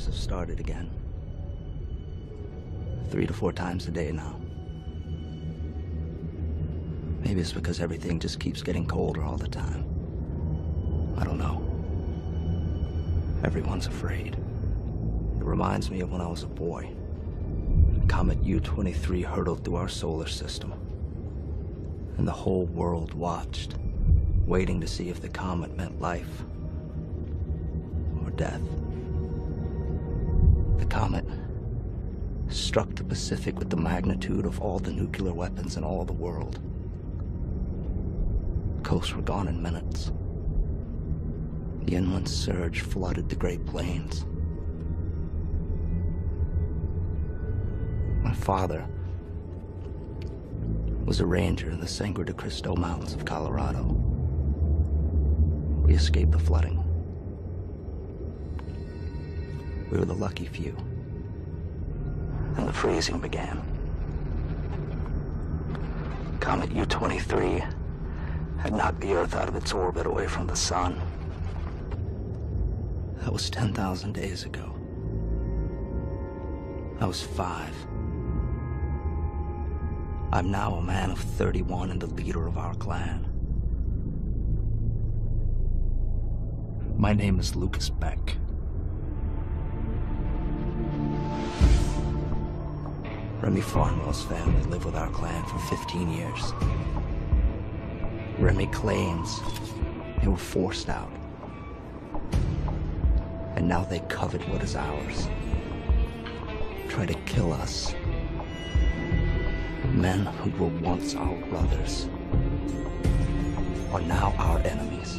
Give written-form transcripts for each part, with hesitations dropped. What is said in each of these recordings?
wars have started again. 3 to 4 times a day now. Maybe it's because everything just keeps getting colder all the time. I don't know. Everyone's afraid. It reminds me of when I was a boy. Comet U-23 hurtled through our solar system. And the whole world watched, waiting to see if the comet meant life or death. The comet struck the Pacific with the magnitude of all the nuclear weapons in all the world. Coasts were gone in minutes. The inland surge flooded the Great Plains. My father was a ranger in the Sangre de Cristo Mountains of Colorado. We escaped the flooding. We were the lucky few. And the freezing began. Comet U-23 had knocked the Earth out of its orbit away from the sun. That was 10,000 days ago. I was 5. I'm now a man of 31 and the leader of our clan. My name is Lucas Beck. Remy Farnwell's family lived with our clan for 15 years. Remy claims they were forced out. And now they covet what is ours. Try to kill us. Men who were once our brothers are now our enemies.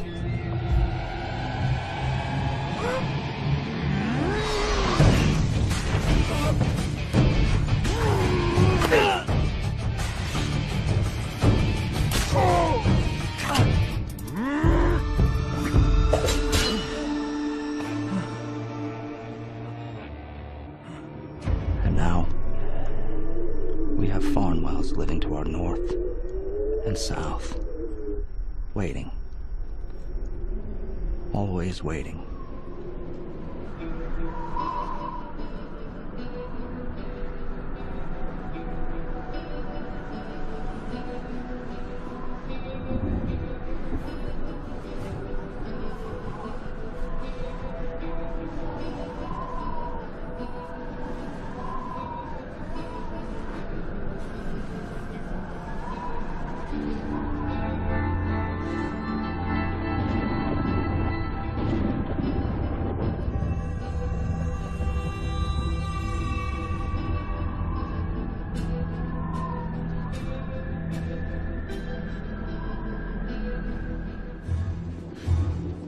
And now, we have Farnwells living to our north and south, waiting. Always waiting.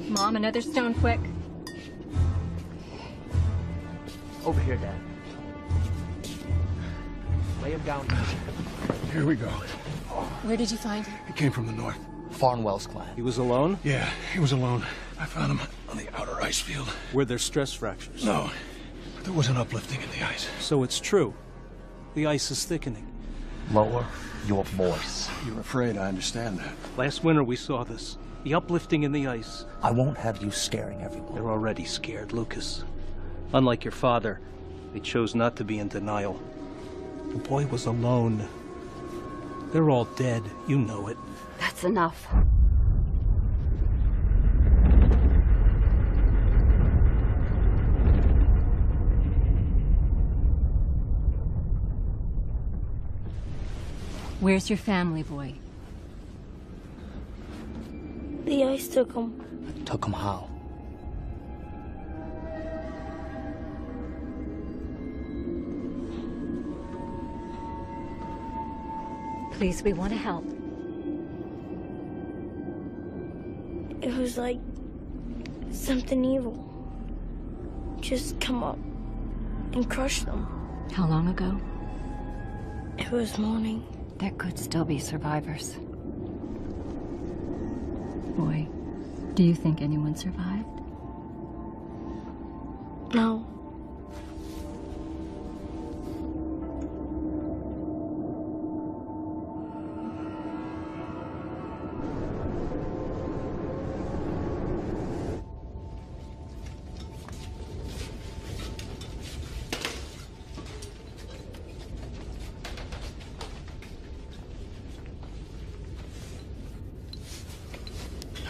Mom, another stone quick. Over here, Dad. Lay him down. Here we go. Where did you find him? He came from the north. Farnwell's clan. He was alone? Yeah, he was alone. I found him on the outer ice field. Were there stress fractures? No, but there was an uplifting in the ice. So it's true. The ice is thickening. Lower your voice. You're afraid, I understand that. Last winter we saw this. The uplifting in the ice. I won't have you scaring everyone. They're already scared, Lucas. Unlike your father, they chose not to be in denial. The boy was alone. They're all dead. You know it. That's enough. Where's your family, boy? The ice took him. Took him how? Please, we want to help. It was like something evil. Just come up and crush them. How long ago? It was morning. There could still be survivors. Boy, do you think anyone survived? No.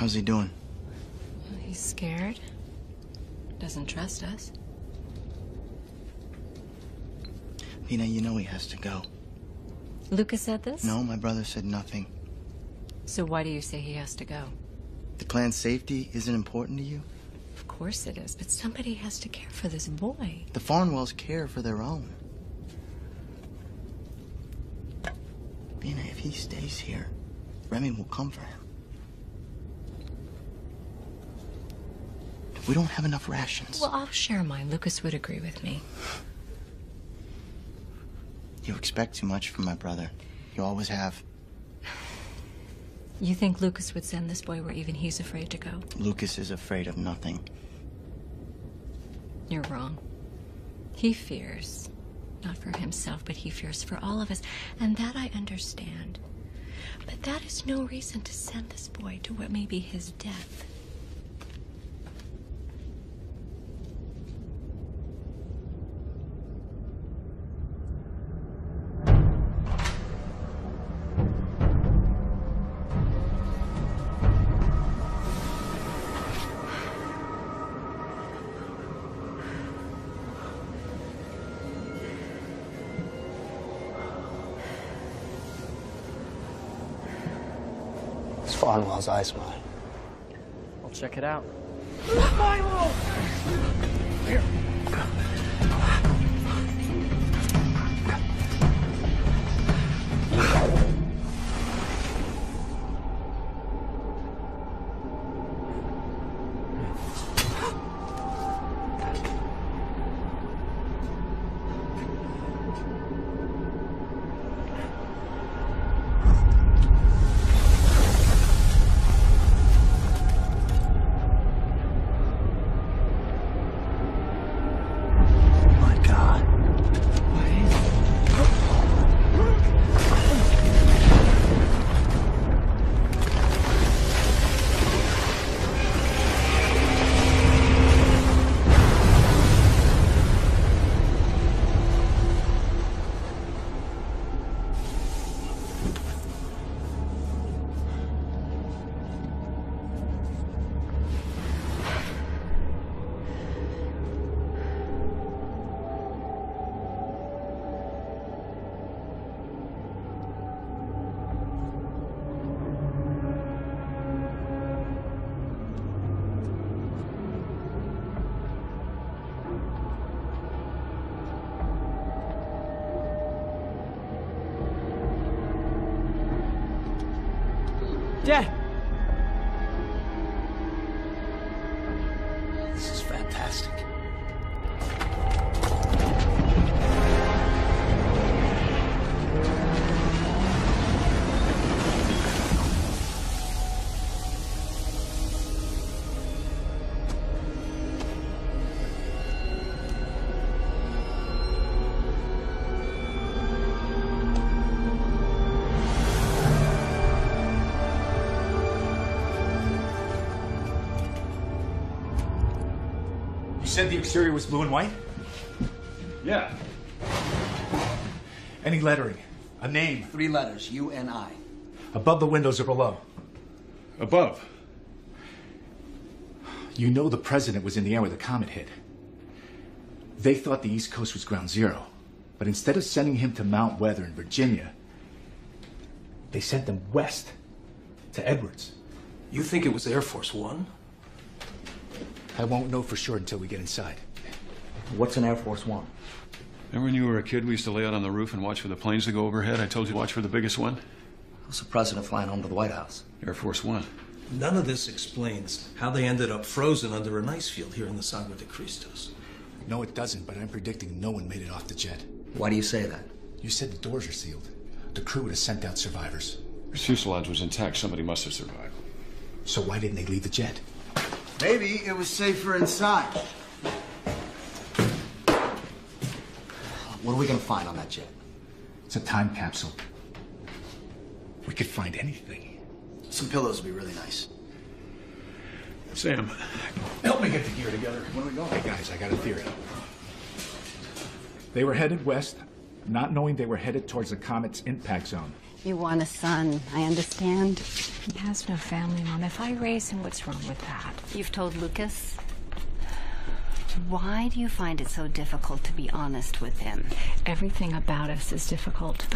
How's he doing? He's scared. Doesn't trust us. Vina, you know he has to go. Lucas said this? No, my brother said nothing. So why do you say he has to go? The clan's safety isn't important to you? Of course it is, but somebody has to care for this boy. The Farnwells care for their own. Vina, if he stays here, Remy will come for him. We don't have enough rations. Well, I'll share mine. Lucas would agree with me. You expect too much from my brother. You always have. You think Lucas would send this boy where even he's afraid to go? Lucas is afraid of nothing. You're wrong. He fears. Not for himself, but he fears for all of us. And that I understand. But that is no reason to send this boy to what may be his death. Farnwell's ice mine. I'll check it out. Dad! This is fantastic. You said the exterior was blue and white? Yeah. Any lettering? A name? 3 letters, U-N-I. Above the windows or below? Above. You know the president was in the air when the comet hit. They thought the East Coast was ground zero. But instead of sending him to Mount Weather in Virginia, they sent him west to Edwards. You think it was Air Force One? I won't know for sure until we get inside. What's an Air Force One? Remember when you were a kid, we used to lay out on the roof and watch for the planes to go overhead? I told you to watch for the biggest one. What's the president flying home to the White House? Air Force One. None of this explains how they ended up frozen under an ice field here in the Sagua de Cristos. No, it doesn't, but I'm predicting no one made it off the jet. Why do you say that? You said the doors are sealed. The crew would have sent out survivors. The fuselage was intact. Somebody must have survived. So why didn't they leave the jet? Maybe it was safer inside. What are we gonna find on that jet? It's a time capsule. We could find anything. Some pillows would be really nice. Sam, help me get the gear together. Where are we going? Hey, guys, I got a theory. They were headed west, not knowing they were headed towards the comet's impact zone. You want a son, I understand. He has no family, Mom. If I raise him, what's wrong with that? You've told Lucas? Why do you find it so difficult to be honest with him? Everything about us is difficult.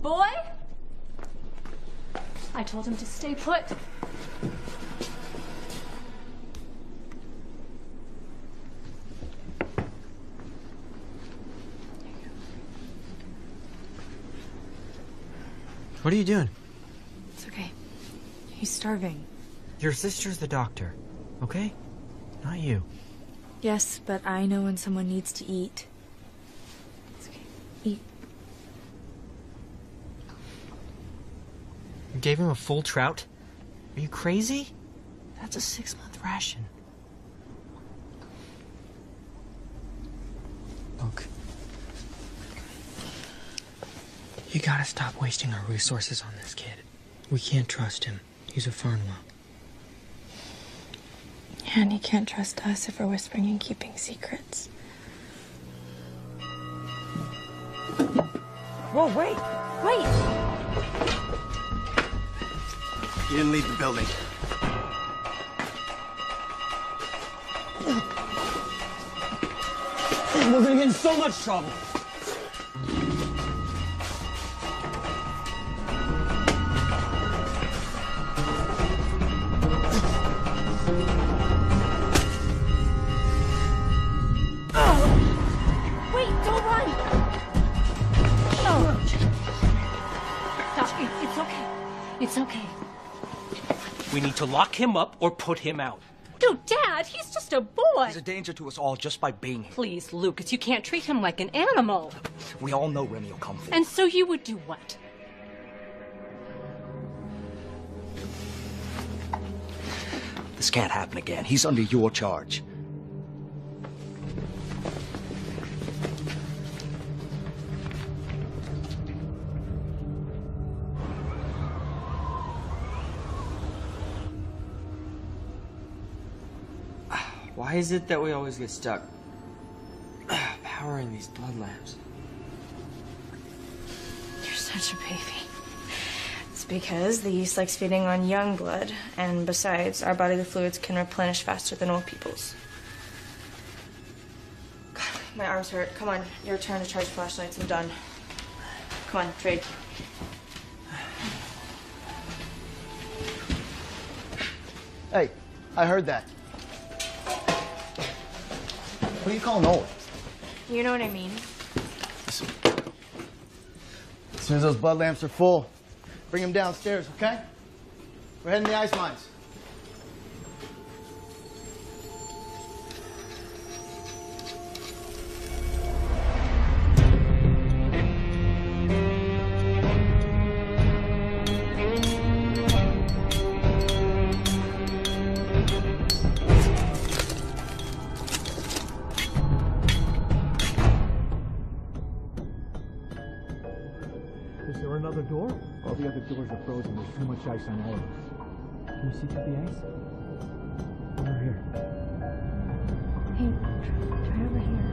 Boy? I told him to stay put. What are you doing? It's okay. He's starving. Your sister's the doctor, okay? Not you. Yes, but I know when someone needs to eat. It's okay. Eat. You gave him a full trout? Are you crazy? That's a 6-month ration. Look. You gotta stop wasting our resources on this kid. We can't trust him. He's a Farnwell. And he can't trust us if we're whispering and keeping secrets. Whoa, wait! Wait! You didn't leave the building. We're gonna get in so much trouble. Wait, don't run! Oh. Stop. It's okay. It's okay. We need to lock him up or put him out. Dude, Dad, he's just a boy. He's a danger to us all just by being here. Please, Lucas, you can't treat him like an animal. We all know Remy will come for And so you would do what? This can't happen again. He's under your charge. Why is it that we always get stuck powering these blood lamps? You're such a baby. It's because the yeast likes feeding on young blood, and besides, our bodily fluids can replenish faster than old people's. God, my arms hurt. Come on, your turn to charge flashlights. I'm done. Come on, trade. Hey, I heard that. What are you calling Nolan? You know what I mean. Listen. As soon as those blood lamps are full, bring them downstairs, okay? We're heading to the ice mines. Is there another door? All the other doors are frozen. There's too much ice on all of us. Can you see through the ice? Over here. Hey, try over here.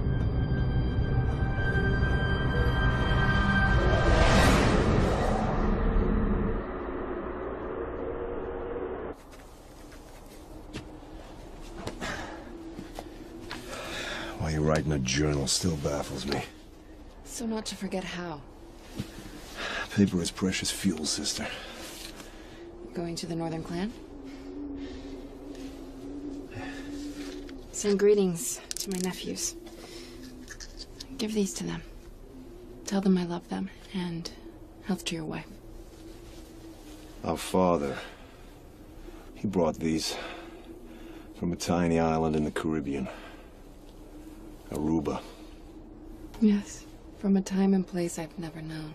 Why you're writing a journal still baffles me. So not to forget how. Paper is precious fuel, sister. Going to the Northern Clan? Send greetings to my nephews. Give these to them. Tell them I love them, and health to your wife. Our father, he brought these from a tiny island in the Caribbean. Aruba. Yes, from a time and place I've never known.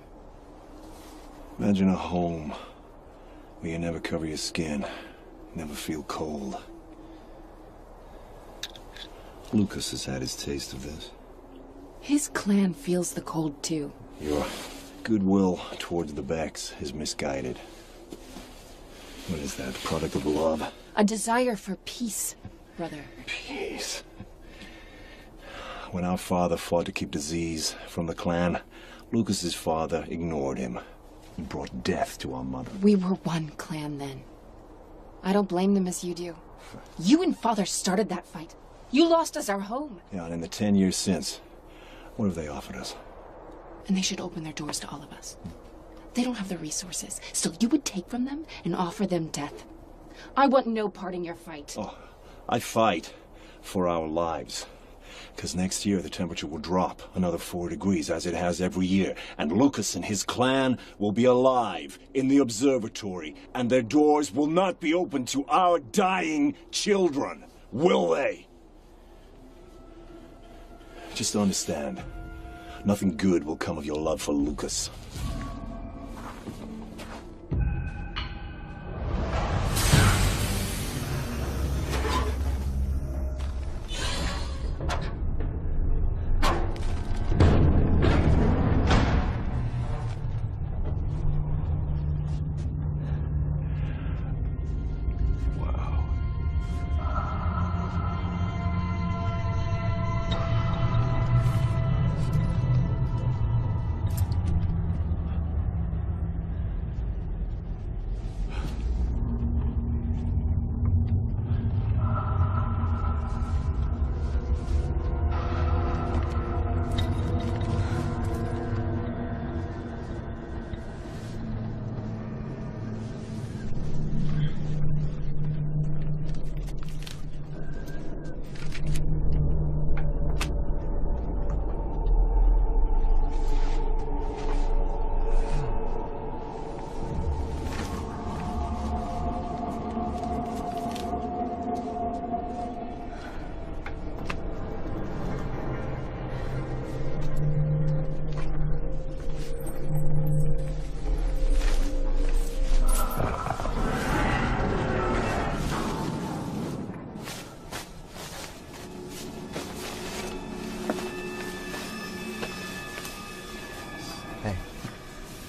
Imagine a home where you never cover your skin, never feel cold. Lucas has had his taste of this. His clan feels the cold too. Your goodwill towards the Becks is misguided. What is that, the product of love? A desire for peace, brother. Peace. when our father fought to keep disease from the clan, Lucas's father ignored him. He brought death to our mother. We were one clan then. I don't blame them as you do. You and Father started that fight. You lost us our home. Yeah, and in the 10 years since, what have they offered us? And they should open their doors to all of us. They don't have the resources. Still, you would take from them and offer them death. I want no part in your fight. Oh, I fight for our lives. Because next year the temperature will drop another 4 degrees, as it has every year. And Lucas and his clan will be alive in the observatory. And their doors will not be open to our dying children. Will they? Just understand, nothing good will come of your love for Lucas.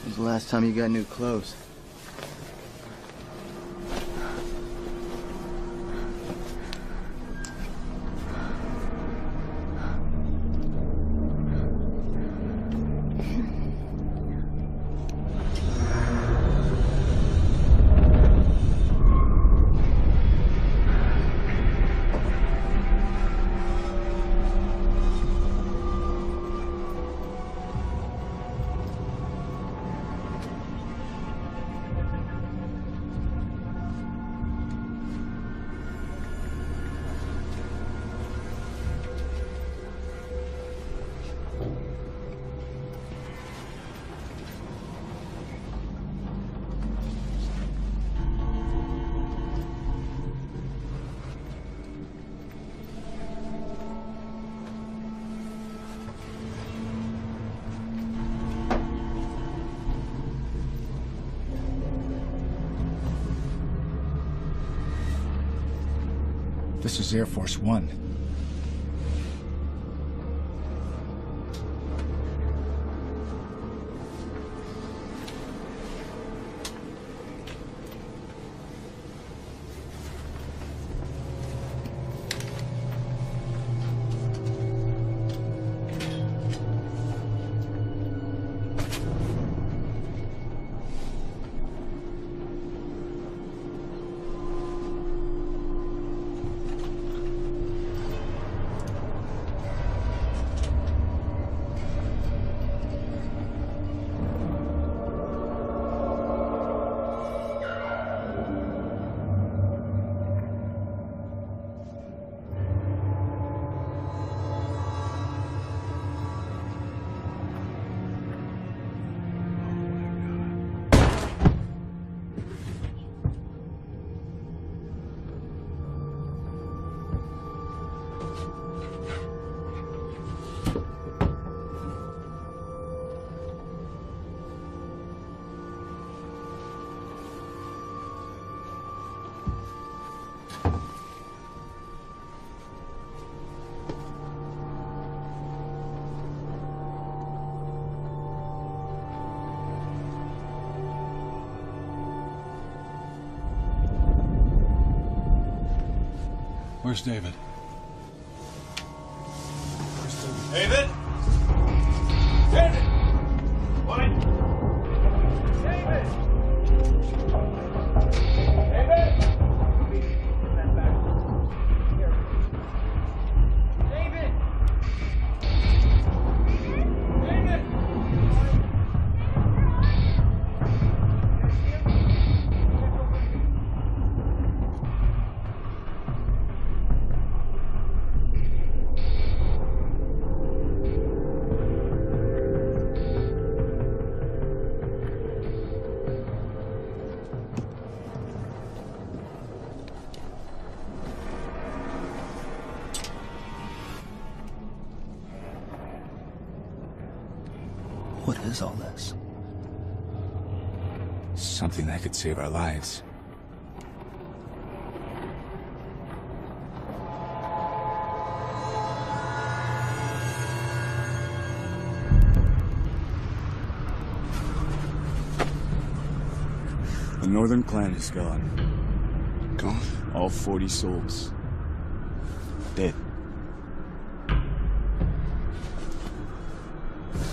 When's the last time you got new clothes? This is Air Force One. Where's David? We're still David? David! What? David! What is all this? Something that could save our lives. The Northern Clan is gone. Gone? All 40 souls. Dead.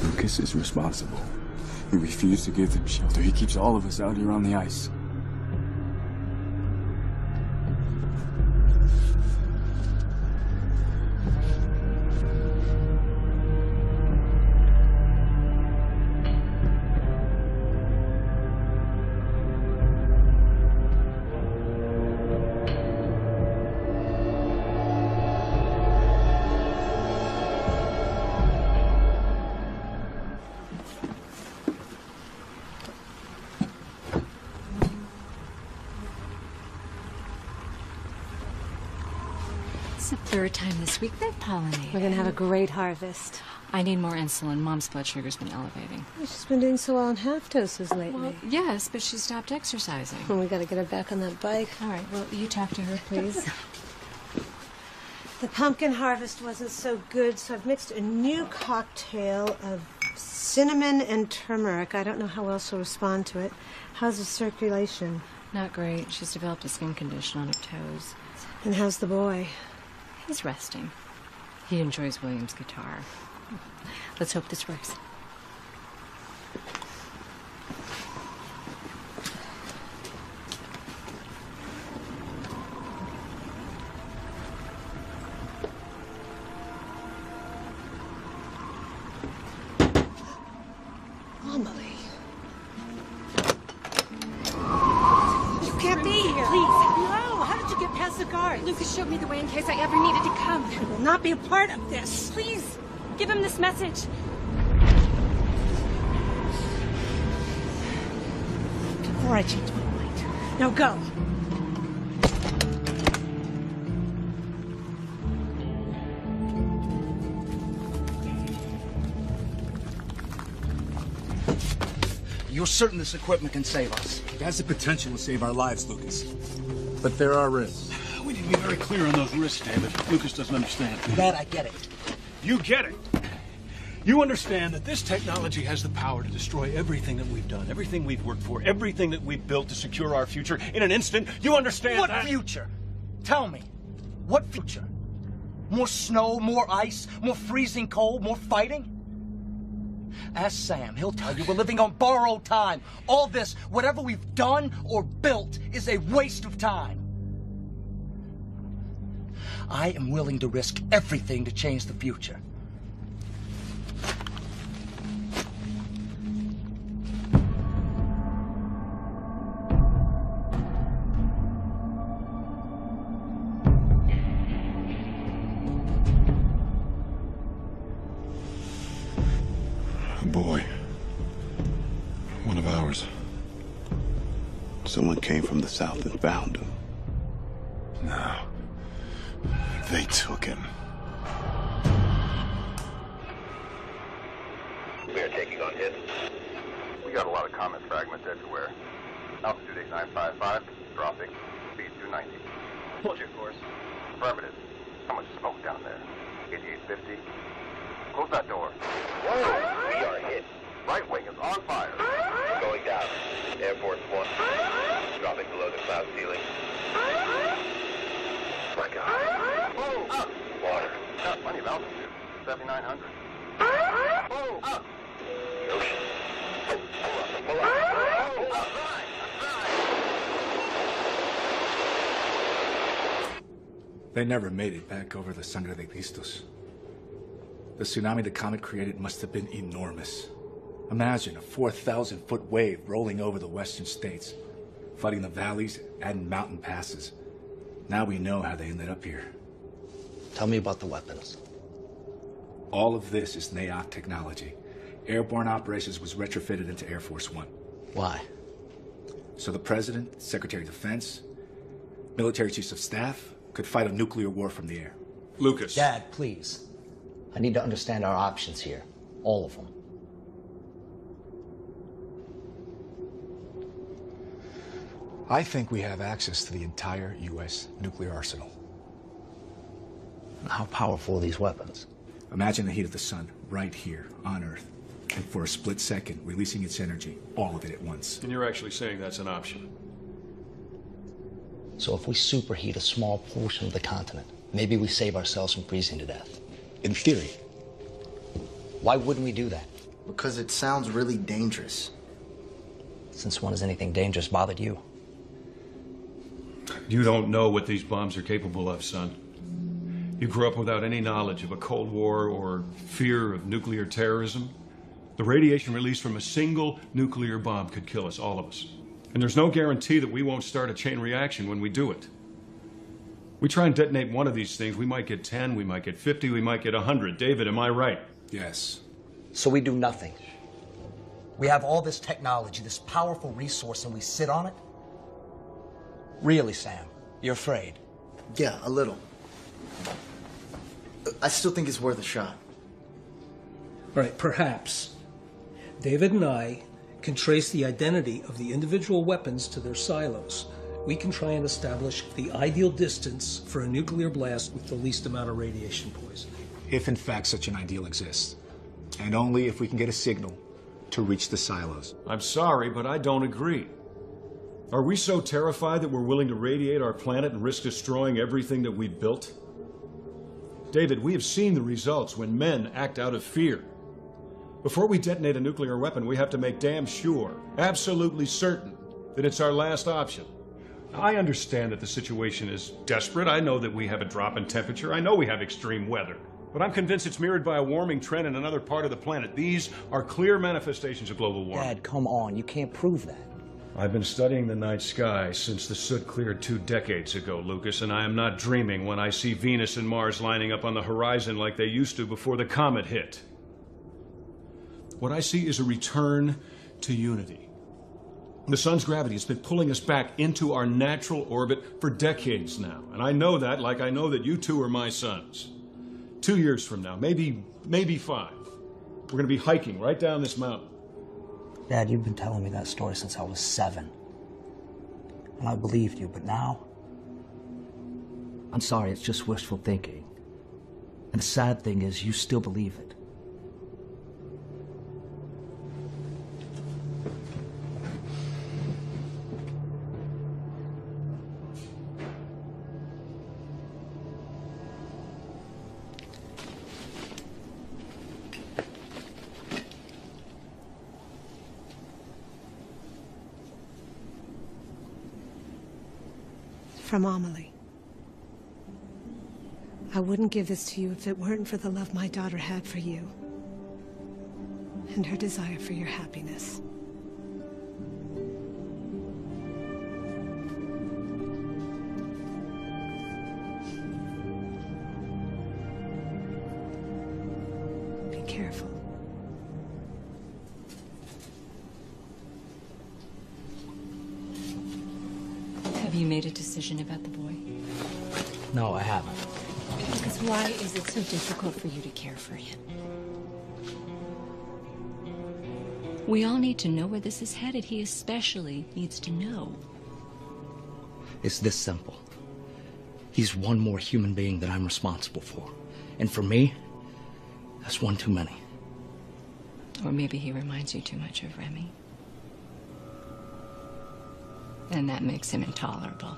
Lucas is responsible. He refused to give them shelter. He keeps all of us out here on the ice. It's the third time this week they've pollinated. We're gonna have a great harvest. I need more insulin. Mom's blood sugar's been elevating. She's been doing so well on half doses lately. Well, yes, but she stopped exercising. Well, we gotta get her back on that bike. All right, well, you talk to her, please. The pumpkin harvest wasn't so good, so I've mixed a new cocktail of cinnamon and turmeric. I don't know how else she'll respond to it. How's the circulation? Not great. She's developed a skin condition on her toes. And how's the boy? He's resting. He enjoys William's guitar. Let's hope this works. Amelie. You can't be here. Please. No. How did you get past the guard? Lucas showed me the way in case I ever needed to come. I will not be a part of this. Please. Give him this message. Before I change my mind. Now go. You're certain this equipment can save us? It has the potential to save our lives, Lucas. But there are risks. We need to be very clear on those risks, David. Lucas doesn't understand. That I get it. You get it. You understand that this technology has the power to destroy everything that we've done, everything we've worked for, everything that we've built to secure our future in an instant. You understand What that? future? Tell me. What future? More snow, more ice, more freezing cold, more fighting? Ask Sam. He'll tell you we're living on borrowed time. All this, whatever we've done or built, is a waste of time. I am willing to risk everything to change the future. A boy. One of ours. Someone came from the south and found him. No. They took him. We are taking on hits. We got a lot of comet fragments everywhere. Altitude 8955, dropping, speed 290. Hold your course. Affirmative. How much smoke down there? 8850. Close that door. Whoa! We are hit. Right wing is on fire. Going down. Air Force One. Dropping below the cloud ceiling. My God. Whoa! Up! Water. Got plenty of altitude. 7900. Oh! Up! They never made it back over the Sangre de Cristos. The tsunami the comet created must have been enormous. Imagine a 4,000-foot wave rolling over the western states, flooding the valleys and mountain passes. Now we know how they ended up here. Tell me about the weapons. All of this is NAOC technology. Airborne operations was retrofitted into Air Force One. Why? So the President, Secretary of Defense, military chiefs of staff could fight a nuclear war from the air. Lucas. Dad, please. I need to understand our options here. All of them. I think we have access to the entire U.S. nuclear arsenal. How powerful are these weapons? Imagine the heat of the sun right here on Earth, and for a split second, releasing its energy, all of it at once. And you're actually saying that's an option? So if we superheat a small portion of the continent, maybe we save ourselves from freezing to death. In theory. Why wouldn't we do that? Because it sounds really dangerous. Since when has anything dangerous bothered you? You don't know what these bombs are capable of, son. You grew up without any knowledge of a Cold War or fear of nuclear terrorism. The radiation released from a single nuclear bomb could kill us, all of us. And there's no guarantee that we won't start a chain reaction when we do it. We try and detonate one of these things, we might get 10, we might get 50, we might get 100. David, am I right? Yes. So we do nothing. We have all this technology, this powerful resource, and we sit on it? Really, Sam? You're afraid? Yeah, a little. I still think it's worth a shot. All right, perhaps. David and I can trace the identity of the individual weapons to their silos. We can try and establish the ideal distance for a nuclear blast with the least amount of radiation poisoning. If in fact such an ideal exists. And only if we can get a signal to reach the silos. I'm sorry, but I don't agree. Are we so terrified that we're willing to radiate our planet and risk destroying everything that we've built? David, we have seen the results when men act out of fear. Before we detonate a nuclear weapon, we have to make damn sure, absolutely certain, that it's our last option. I understand that the situation is desperate. I know that we have a drop in temperature. I know we have extreme weather. But I'm convinced it's mirrored by a warming trend in another part of the planet. These are clear manifestations of global warming. Dad, come on. You can't prove that. I've been studying the night sky since the soot cleared 2 decades ago, Lucas, and I am not dreaming when I see Venus and Mars lining up on the horizon like they used to before the comet hit. What I see is a return to unity. The sun's gravity has been pulling us back into our natural orbit for decades now, and I know that like I know that you two are my sons. 2 years from now, maybe 5, we're going to be hiking right down this mountain. Dad, you've been telling me that story since I was 7. And I believed you, but now? I'm sorry, it's just wishful thinking. And the sad thing is, you still believe it. From Amelie. I wouldn't give this to you if it weren't for the love my daughter had for you and her desire for your happiness. Be careful. Have you made a decision about the boy? No, I haven't. Because why is it so difficult for you to care for him? We all need to know where this is headed. He especially needs to know. It's this simple. He's one more human being that I'm responsible for. And for me, that's one too many. Or maybe he reminds you too much of Remy. And that makes him intolerable,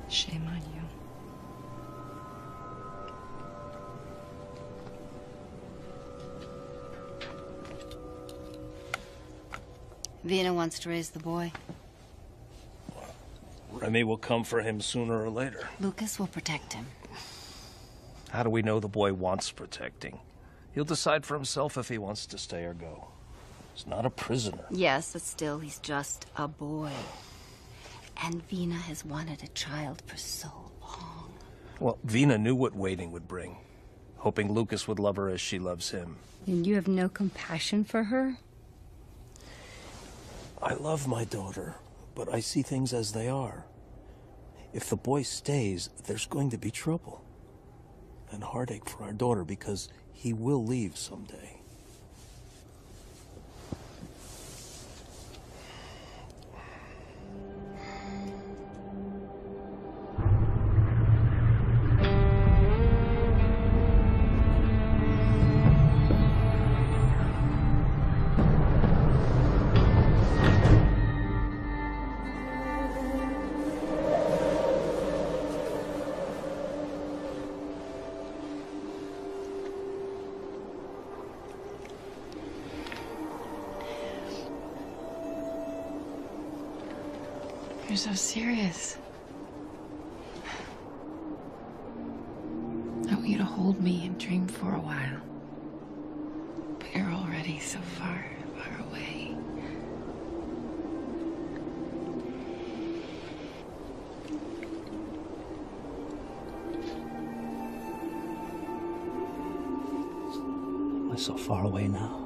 Shame on you. Vina wants to raise the boy. Remy will come for him sooner or later. Lucas will protect him. How do we know the boy wants protecting? He'll decide for himself if he wants to stay or go. He's not a prisoner. Yes, but still, he's just a boy. And Vina has wanted a child for so long. Well, Vina knew what waiting would bring, hoping Lucas would love her as she loves him. And you have no compassion for her? I love my daughter, but I see things as they are. If the boy stays, there's going to be trouble. And heartache for our daughter, because he will leave someday. You're so serious. I want you to hold me and dream for a while. But you're already so far, far away. Am I so far away now?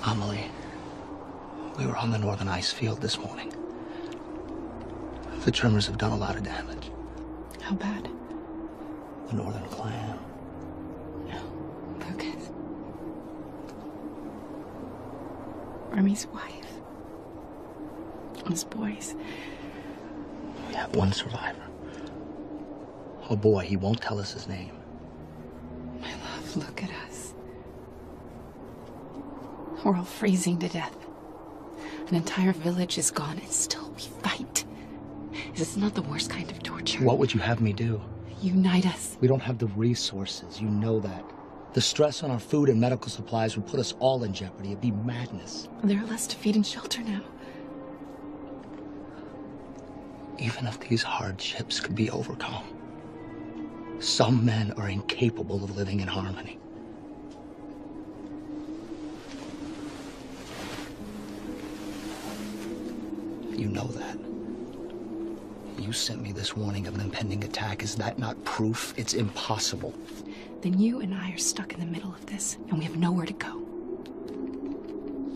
Amelie, we were on the northern ice field this morning. The tremors have done a lot of damage. How bad? The northern clan. Lucas. Remy's wife. His boys. We have one survivor. A boy, he won't tell us his name. My love, look at us. We're all freezing to death. An entire village is gone and still we fight. This is not the worst kind of torture. What would you have me do? Unite us. We don't have the resources, you know that. The stress on our food and medical supplies would put us all in jeopardy. It'd be madness. There are less to feed and shelter now. Even if these hardships could be overcome, some men are incapable of living in harmony. You know that. You sent me this warning of an impending attack. Is that not proof? It's impossible. Then you and I are stuck in the middle of this, and we have nowhere to go.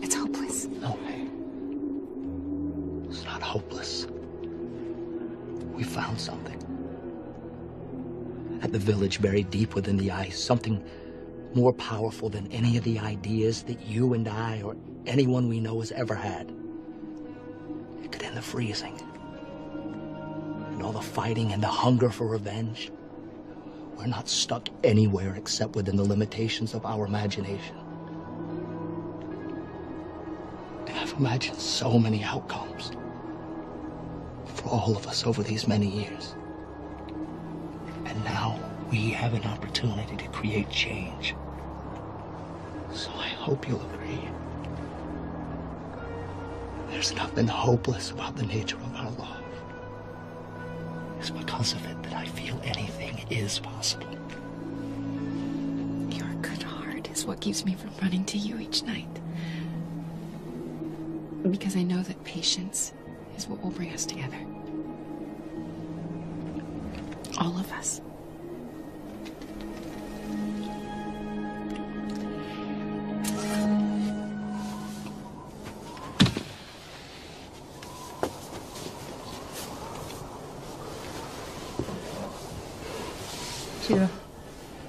It's hopeless. No, hey. It's not hopeless. We found something. At the village, buried deep within the ice, something more powerful than any of the ideas that you and I or anyone we know has ever had. It could end the freezing. And all the fighting and the hunger for revenge. We're not stuck anywhere except within the limitations of our imagination. And I've imagined so many outcomes for all of us over these many years. And now we have an opportunity to create change. So I hope you'll agree. There's nothing hopeless about the nature of our love. It's because of it that I feel anything is possible. Your good heart is what keeps me from running to you each night. Because I know that patience is what will bring us together. All of us. Kira,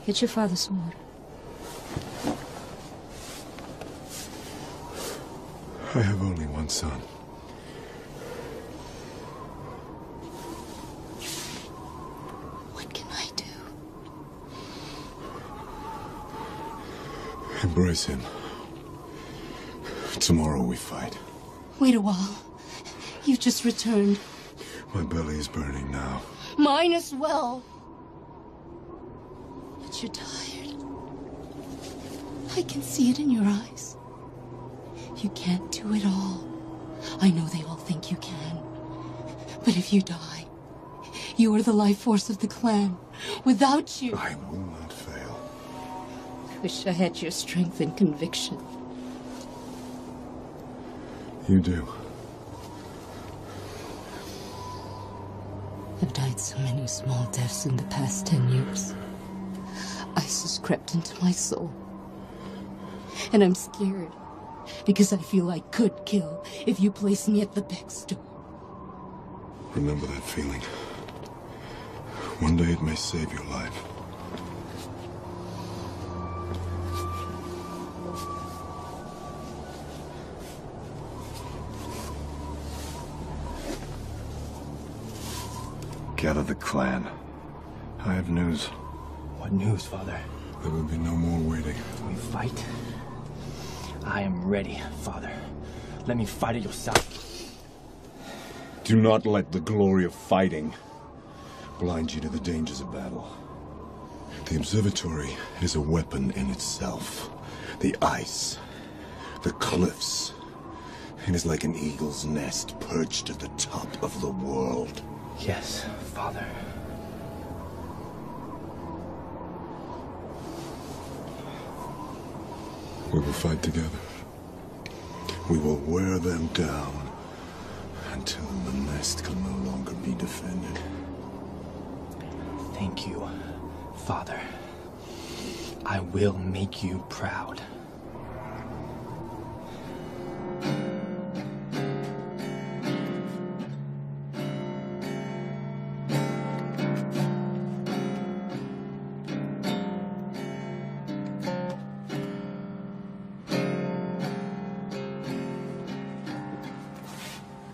get your father some water. I have only one son. What can I do? Embrace him. Tomorrow we fight. Wait a while. You've just returned. My belly is burning now. Mine as well. But you're tired. I can see it in your eyes. You can't do it all. I know they all think you can. But if you die, you are the life force of the clan. Without you... I will not fail. I wish I had your strength and conviction. You do. I've died so many small deaths in the past 10 years. ISIS crept into my soul. And I'm scared. Because I feel I could kill if you place me at the back door. Remember that feeling. One day it may save your life. Gather the clan. I have news. What news, Father? There will be no more waiting. We fight? I am ready, Father. Let me fight at your side. Do not let the glory of fighting blind you to the dangers of battle. The observatory is a weapon in itself. The ice, the cliffs. It is like an eagle's nest perched at the top of the world. Yes, Father. We will fight together. We will wear them down until the nest can no longer be defended. Thank you, Father. I will make you proud.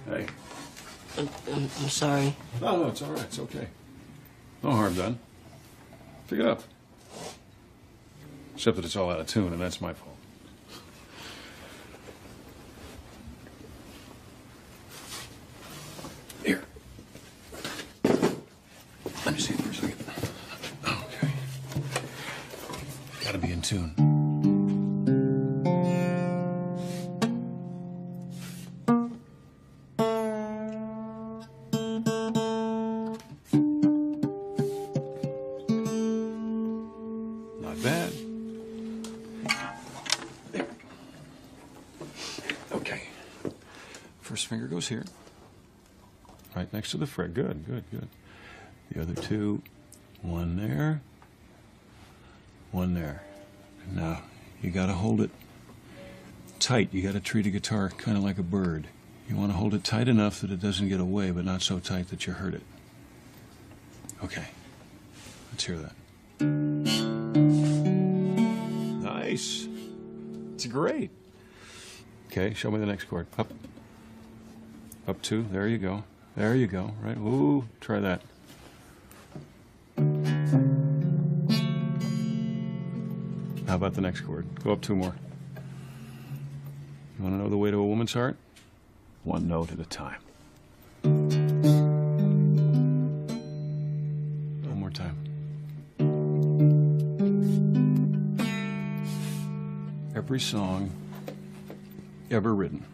Hey. I'm sorry. No, it's all right. It's okay. No harm done. Pick it up. Except that it's all out of tune, and that's my fault. Here. Let me see it for a second. Okay. Gotta be in tune. Not bad. There. Okay. First finger goes here. Right next to the fret. Good, good, good. The other two, one there, one there. Now, you gotta hold it tight. You gotta treat a guitar kind of like a bird. You want to hold it tight enough that it doesn't get away, but not so tight that you hurt it. Okay. Let's hear that. Nice. It's great. Okay, show me the next chord. Up. Up two. There you go. There you go. Right. Ooh, try that. How about the next chord? Go up two more. You want to know the way to a woman's heart? One note at a time. One more time. Every song ever written,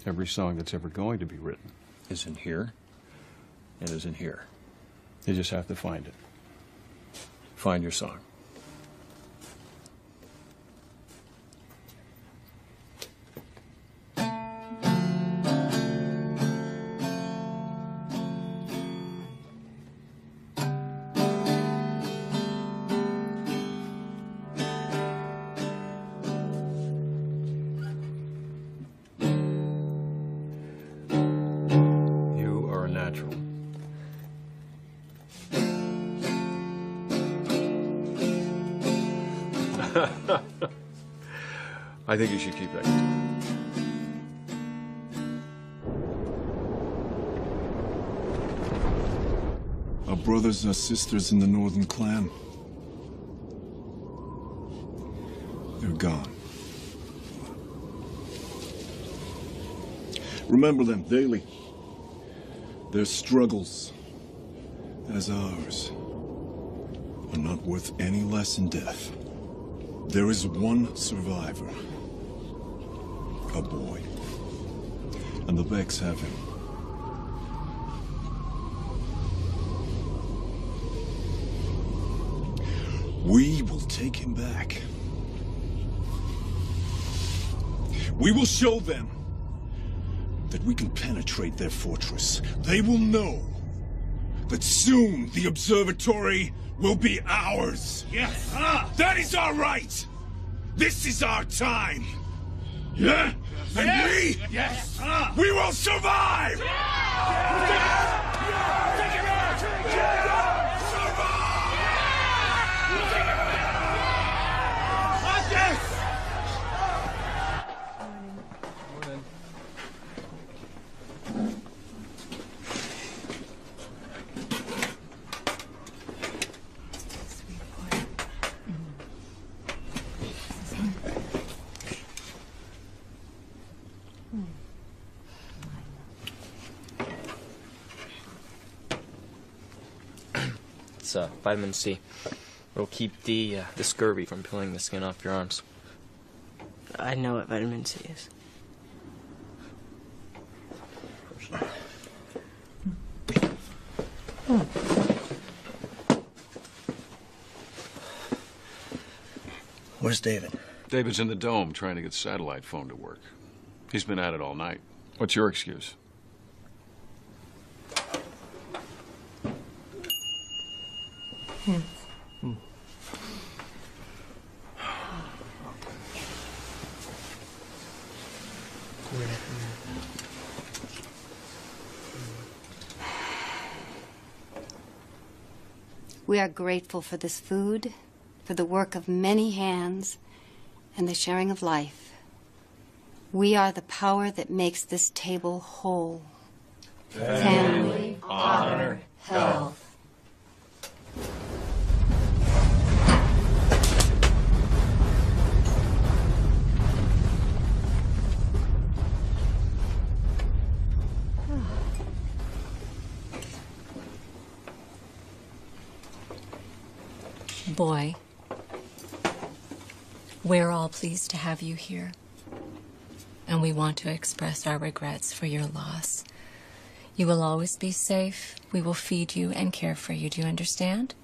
every song that's ever going to be written is in here and is in here. You just have to find it. Find your song. You are a natural. I think you should keep that. Our brothers and sisters in the Northern Clan. They're They're gone. Remember them daily. Their struggles, as ours, are not worth any less in death. There is one survivor. A boy. And the Becks have him. We will take him back. We will show them that we can penetrate their fortress. They will know that soon the observatory will be ours. Yes. That is our right. This is our time. Yeah? And we will survive! It's vitamin C. It'll keep the scurvy from peeling the skin off your arms. I know what vitamin C is. Where's David? David's in the dome trying to get satellite phone to work. He's been at it all night. What's your excuse? We are grateful for this food, for the work of many hands, and the sharing of life. We are the power that makes this table whole. Family, honor, health. Boy, we're all pleased to have you here, and we want to express our regrets for your loss. You will always be safe. We will feed you and care for you. Do you understand?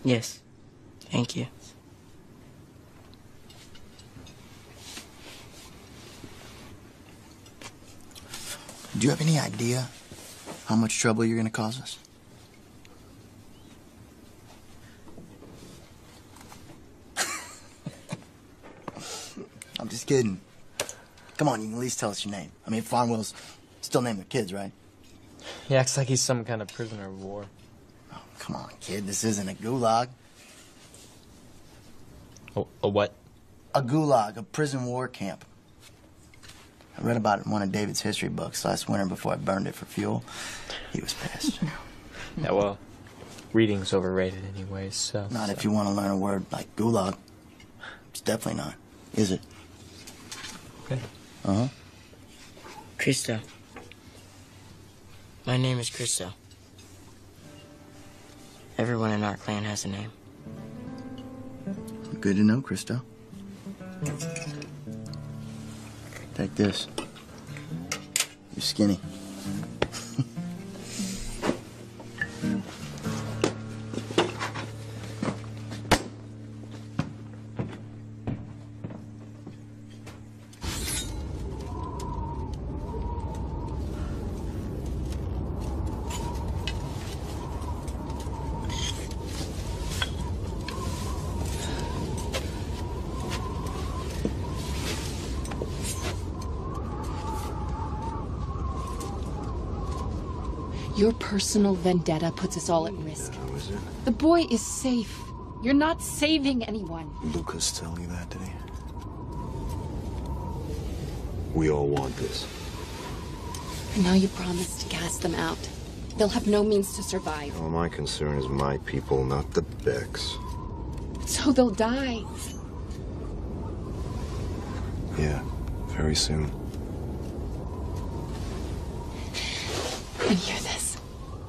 Yes. Thank you. Do you have any idea how much trouble you're gonna cause us? I'm just kidding. Come on, you can at least tell us your name. I mean, Farnwell's still name their kids, right? He acts like he's some kind of prisoner of war. Oh, come on, kid. This isn't a gulag. A what? A gulag, a prison war camp. I read about it in one of David's history books last winter before I burned it for fuel. He was pissed. Yeah, well, reading's overrated anyways, so... Not if you want to learn a word like gulag. It's definitely not, is it? Okay. Uh-huh. Christo. My name is Christo. Everyone in our clan has a name. Good to know, Christo. Take this. You're skinny. Your personal vendetta puts us all at risk. How is it? The boy is safe. You're not saving anyone. Lucas tell you that, did he? We all want this. And now you promised to cast them out. They'll have no means to survive. Well, my concern is my people, not the Becks. So they'll die. Yeah, very soon. And hear this.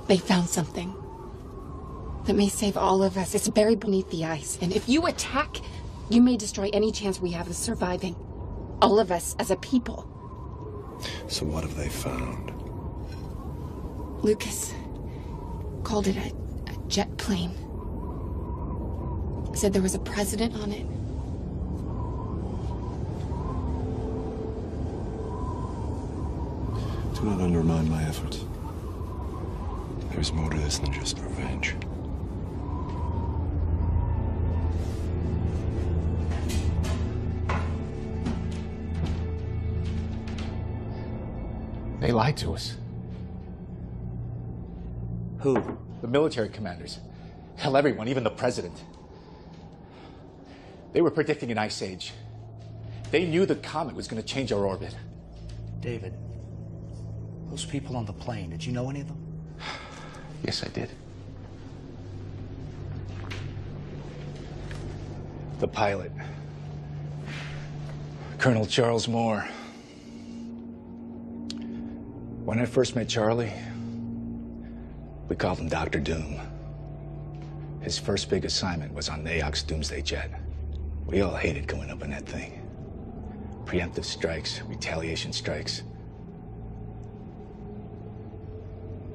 They found something that may save all of us. It's buried beneath the ice. And if you attack, you may destroy any chance we have of surviving. All of us as a people. So what have they found? Lucas called it a jet plane. Said there was a president on it. Do not undermine my efforts. There's more to this than just revenge. They lied to us. Who? The military commanders. Hell, everyone, even the president. They were predicting an ice age. They knew the comet was going to change our orbit. David, those people on the plane, did you know any of them? Yes, I did. The pilot, Colonel Charles Moore. When I first met Charlie, we called him Dr. Doom. His first big assignment was on Naok's doomsday jet. We all hated going up in that thing. Preemptive strikes, retaliation strikes.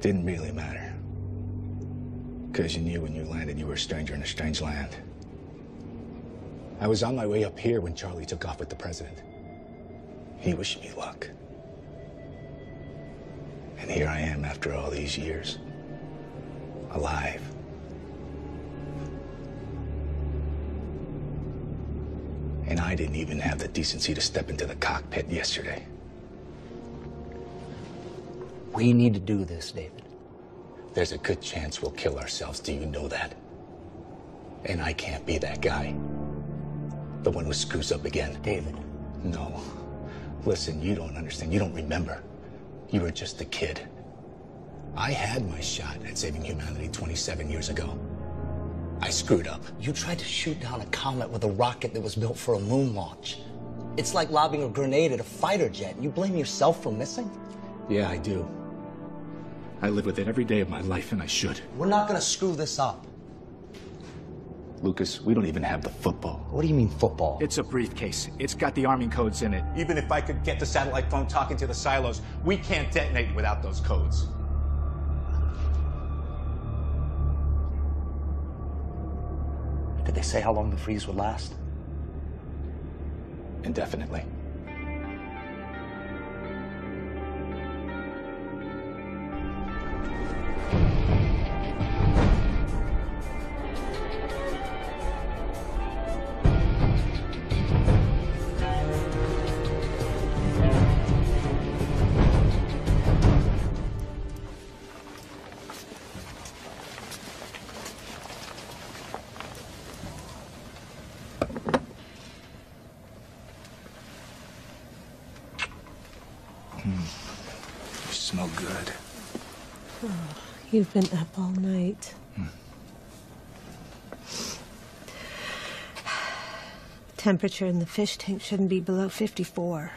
Didn't really matter. Because you knew when you landed you were a stranger in a strange land. I was on my way up here when Charlie took off with the president. He wished me luck. And here I am after all these years. Alive. And I didn't even have the decency to step into the cockpit yesterday. We need to do this, David. There's a good chance we'll kill ourselves. Do you know that? And I can't be that guy. The one who screws up again. David. No. Listen, you don't understand. You don't remember. You were just a kid. I had my shot at saving humanity 27 years ago. I screwed up. You tried to shoot down a comet with a rocket that was built for a moon launch. It's like lobbing a grenade at a fighter jet. You blame yourself for missing? Yeah, I do. I live with it every day of my life, and I should. We're not gonna screw this up. Lucas, we don't even have the football. What do you mean, football? It's a briefcase. It's got the arming codes in it. Even if I could get the satellite phone talking to the silos, we can't detonate without those codes. Did they say how long the freeze would last? Indefinitely. You smell good. Oh, you've been up all night. Temperature in the fish tank shouldn't be below 54.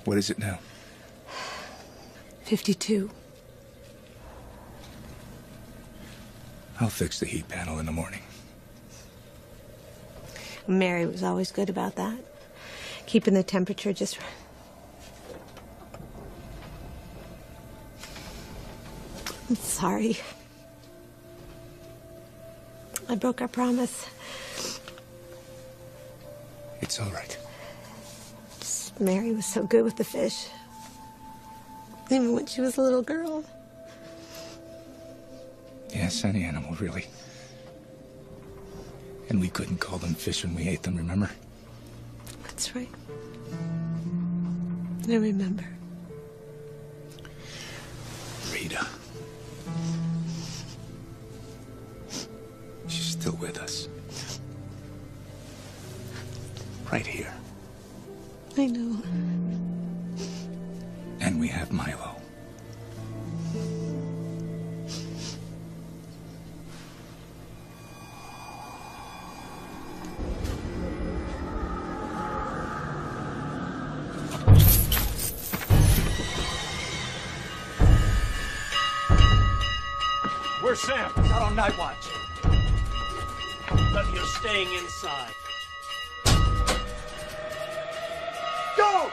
What is it now? 52. I'll fix the heat panel in the morning. Mary was always good about that. Keeping the temperature just right. I'm sorry. I broke our promise. It's all right. Just Mary was so good with the fish. Even when she was a little girl. Yes, any animal, really. And we couldn't call them fish when we ate them, remember? That's right. I remember. Rita. She's still with us. Right here. I know. And we have Milo. Where's Sam? Not on night watch. But you're staying inside. Go!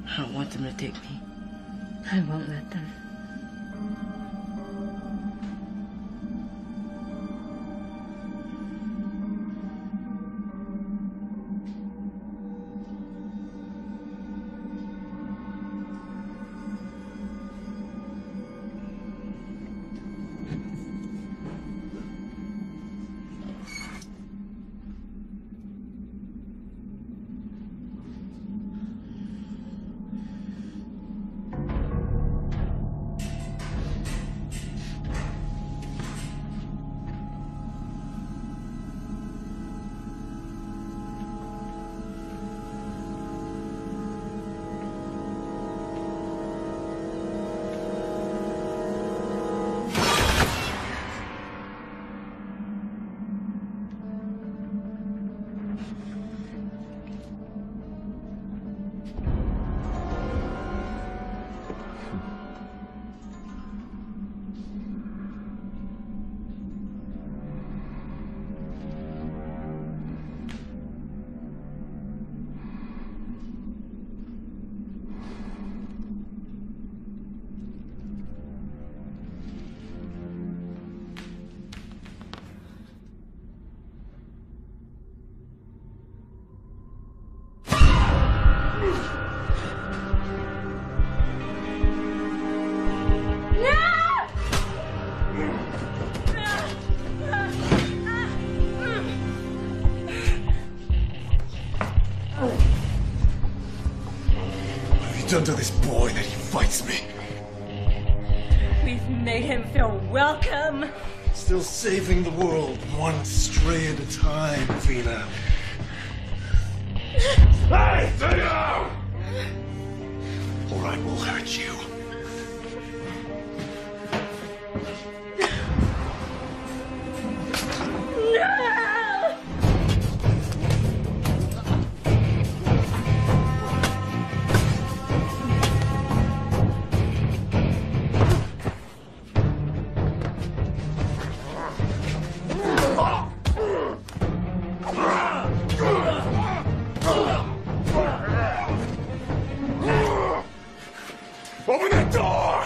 I don't want them to take me. I won't let them. Done to this boy that he fights me. We've made him feel welcome. Still saving the world one stray at a time, Vina. Hey, stay down! Or I will hurt you. Open that door!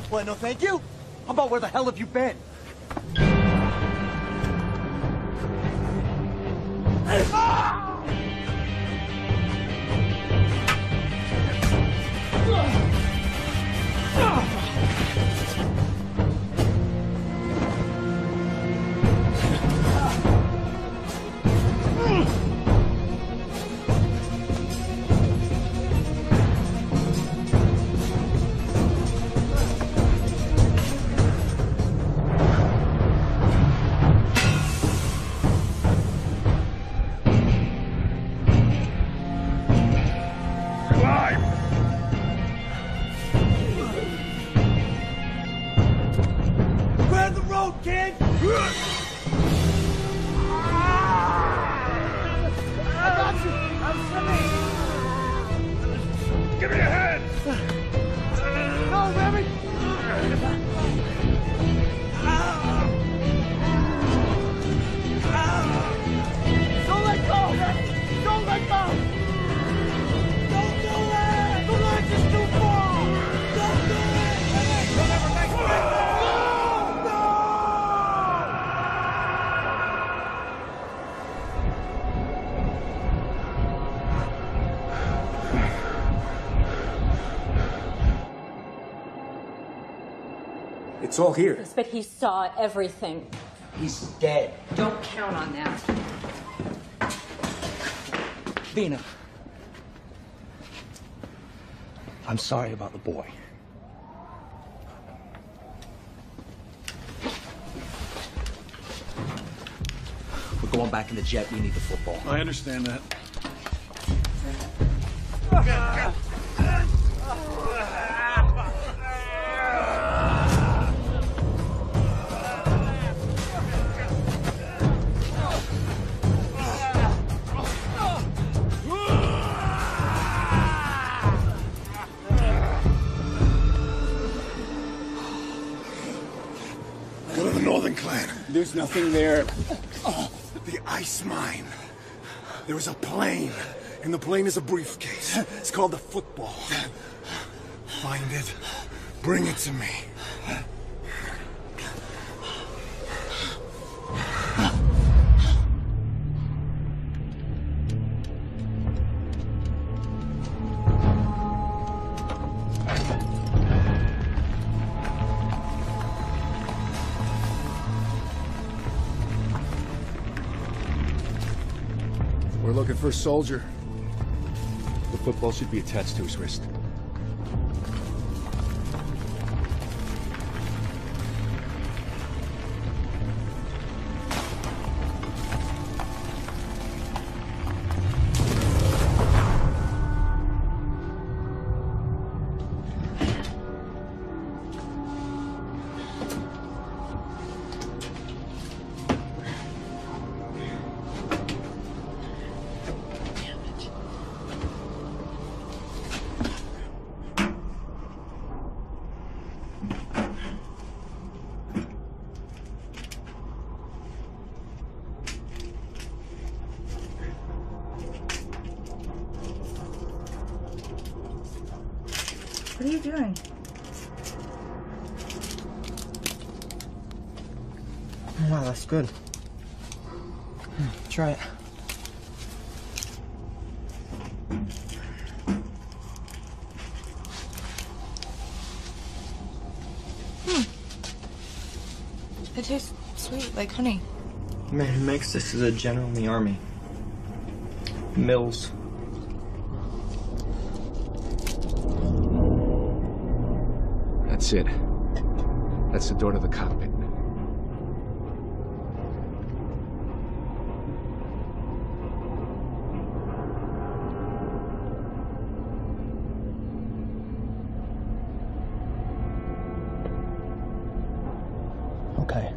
What, no thank you? How about where the hell have you been? kid! I got you! I'm swimming! Give me your hand! No, baby! Don't let go, baby! Don't let go! Don't do it! The ledge is too far! Don't do it! You'll never make it! No! It's all here. Yes, but he saw everything. He's dead. Don't count on that. Vina. I'm sorry about the boy. We're going back in the jet. We need the football. I understand that. Go to the Northern Clan. There's nothing there. The ice mine. There was a plane. In the plane is a briefcase. It's called the football. Find it. Bring it to me. We're looking for a soldier. The football should be attached to his wrist. What are you doing? Wow, that's good. Try it. It tastes sweet, like honey. Man who makes this is a general in the army. Mills. That's it. That's the door to the cockpit. Okay.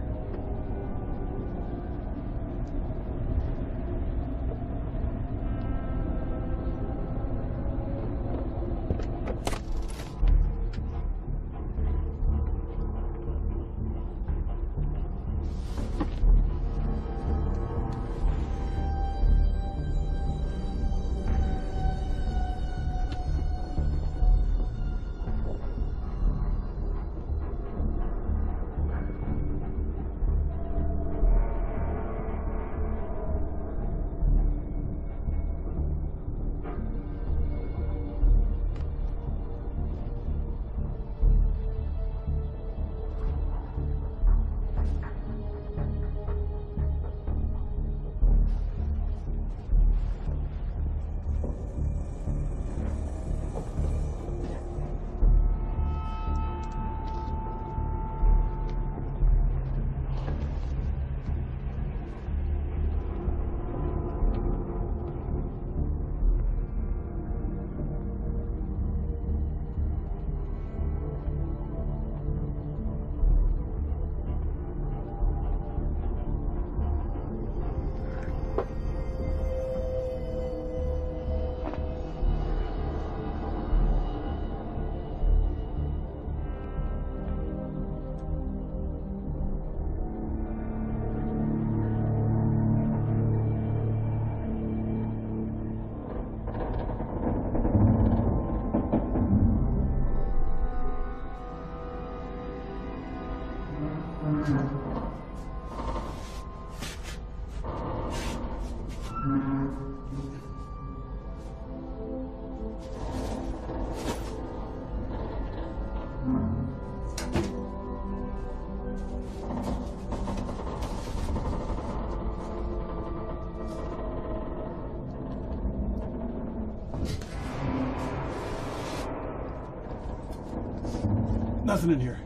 Nothing in here.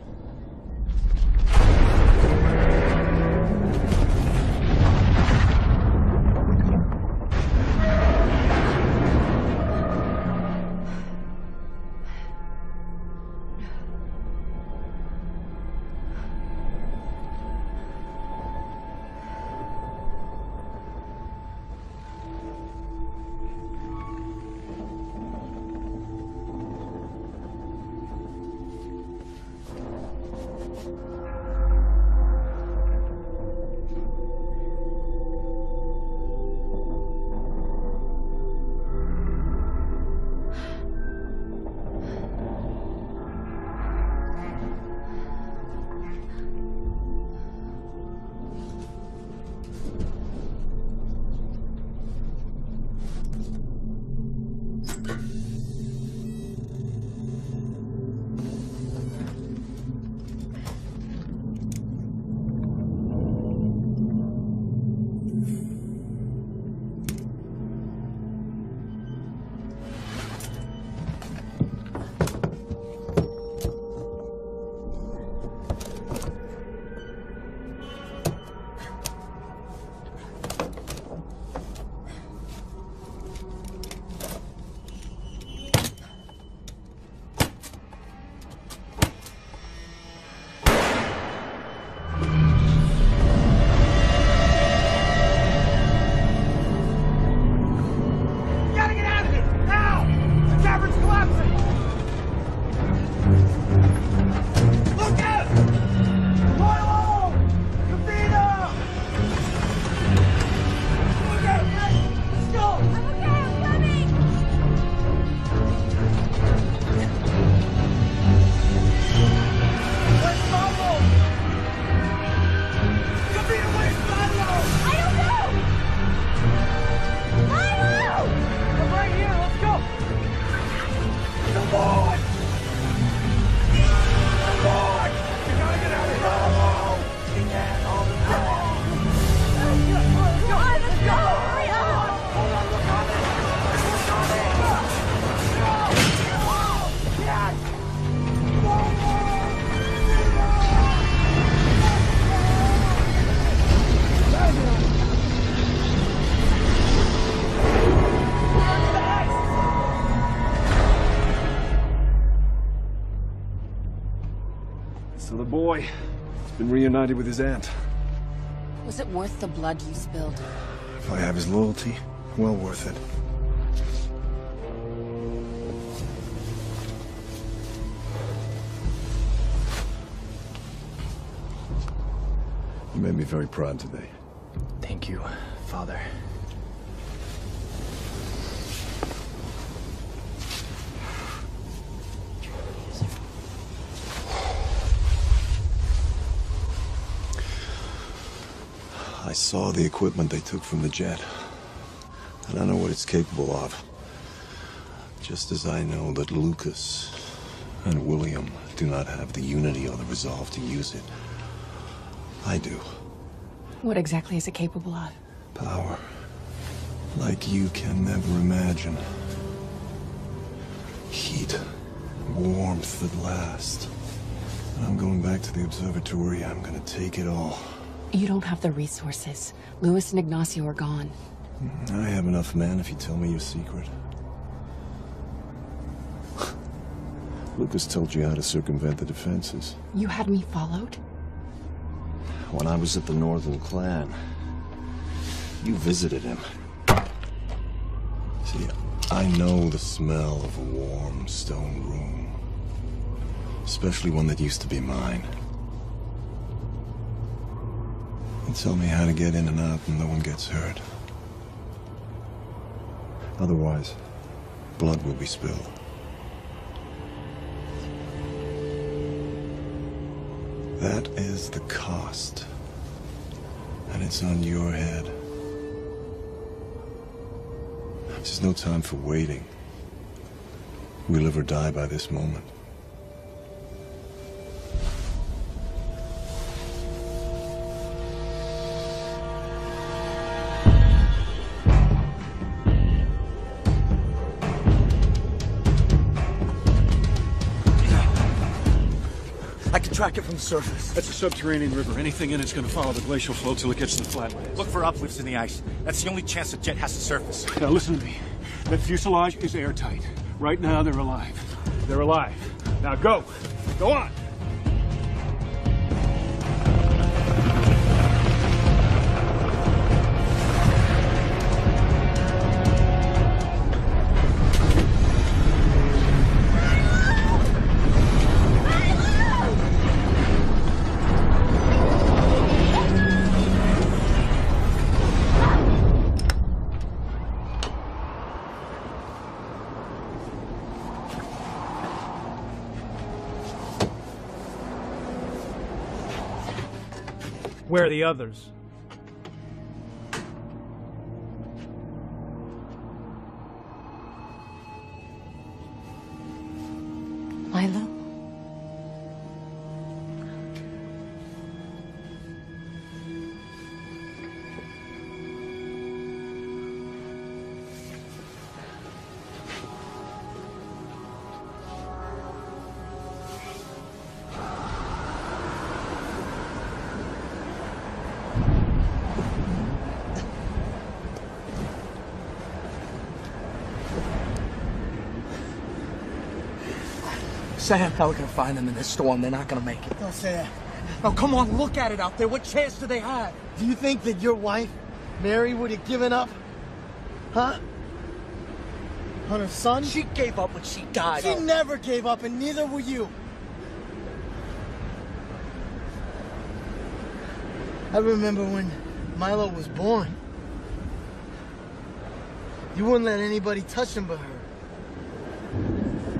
So the boy has been reunited with his aunt. Was it worth the blood you spilled? If I have his loyalty, well worth it. You made me very proud today. Thank you, Father. I saw the equipment they took from the jet, and I know what it's capable of. Just as I know that Lucas and William do not have the unity or the resolve to use it, I do. What exactly is it capable of? Power. Like you can never imagine. Heat. Warmth that lasts. When I'm going back to the observatory, I'm gonna take it all. You don't have the resources. Louis and Ignacio are gone. I have enough men if you tell me your secret. Lucas told you how to circumvent the defenses. You had me followed? When I was at the Northern Clan, you visited him. See, I know the smell of a warm stone room. Especially one that used to be mine. And tell me how to get in and out and no one gets hurt. Otherwise, blood will be spilled. That is the cost. And it's on your head. There's no time for waiting. We live or die by this moment. I can track it from the surface. That's a subterranean river. Anything in it's gonna follow the glacial flow till it gets to the flatlands. Look for uplifts in the ice. That's the only chance the jet has to surface. Now listen to me. That fuselage is airtight. Right now, they're alive. They're alive. Now go. Go on. Where are the others? Milo? Sam, how are we gonna find them in this storm? They're not gonna make it. Don't say that. Now, come on, look at it out there. What chance do they have? Do you think that your wife, Mary, would have given up? Huh? On her son? She gave up when she died. She never gave up, and neither will you. I remember when Milo was born. You wouldn't let anybody touch him but her.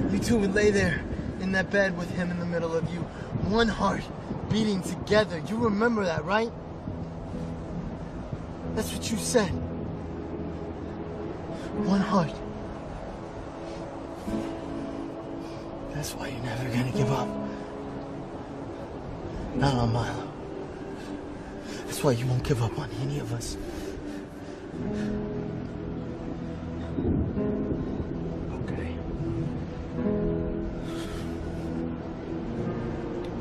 You two would lay there in that bed with him in the middle of you. One heart beating together. You remember that, right? That's what you said. One heart. That's why you're never gonna give up. Not on Milo. That's why you won't give up on any of us. Okay.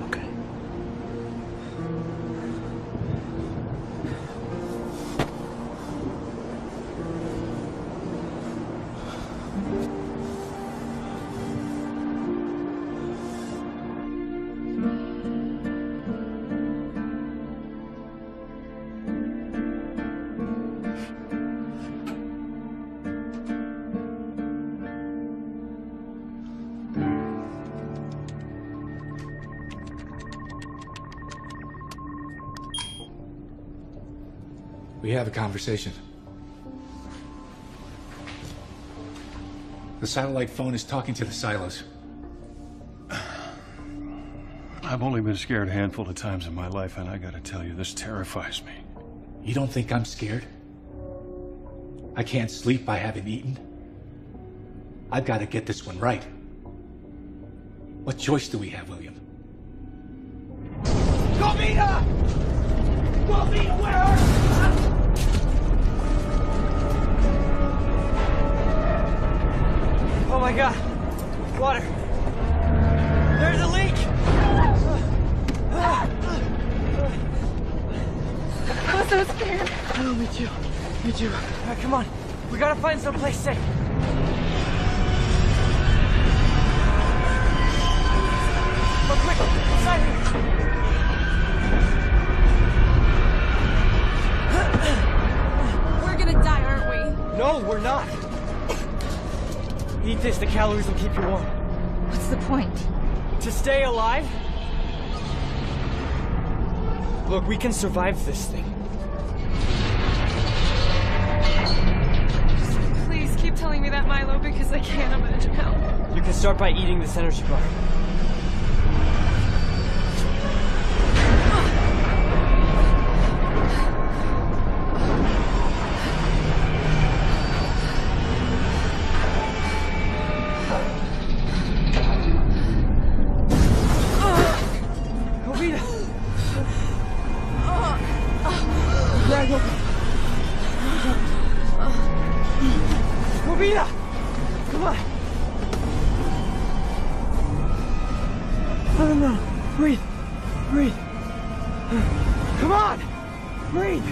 Okay. We have a conversation. The satellite phone is talking to the silos. I've only been scared a handful of times in my life, and I gotta tell you, this terrifies me. You don't think I'm scared? I can't sleep, I haven't eaten. I've got to get this one right. What choice do we have, William? Go meet her! Go meet her! Where are you? Oh my god. Water. There's a leak! I'm so scared. Oh, me too. Me too. All right, come on. We gotta find someplace safe. Oh, quick! Inside here! We're gonna die, aren't we? No, we're not. Eat this. The calories will keep you warm. What's the point? To stay alive? Look, we can survive this thing. Please keep telling me that, Milo, because I can't imagine how. You can start by eating this energy bar. don't know. Breathe. Breathe. Come on! Breathe!